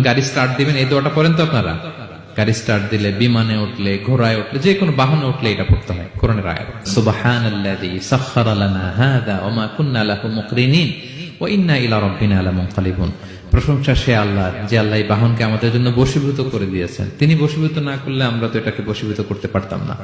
গাড়ি স্টার্ট দিবেন এই দোয়াটা পড়েন তো আপনারা? গাড়ি স্টার্ট দিলে, বিমানে উঠলে, ঘোড়ায় উঠলে, যে কোনো বাহনে উঠলে এটা পড়তে হয়। কোরআনের আয়াত, সুবহানাল্লাযী সাখখারা লানা হাযা ওয়া মা কুন্না লাহু মুকরিনিন ওয়া ইন্না ইলা রাব্বিনা লামুনকালিবুন। প্রশংসা সে আল্লাহ, যে আল্লাহ এই বাহনকে আমাদের জন্য বশীভূত করে দিয়েছেন। তিনি বশীভূত না করলে আমরা তো এটাকে বশীভূত করতে পারতাম না।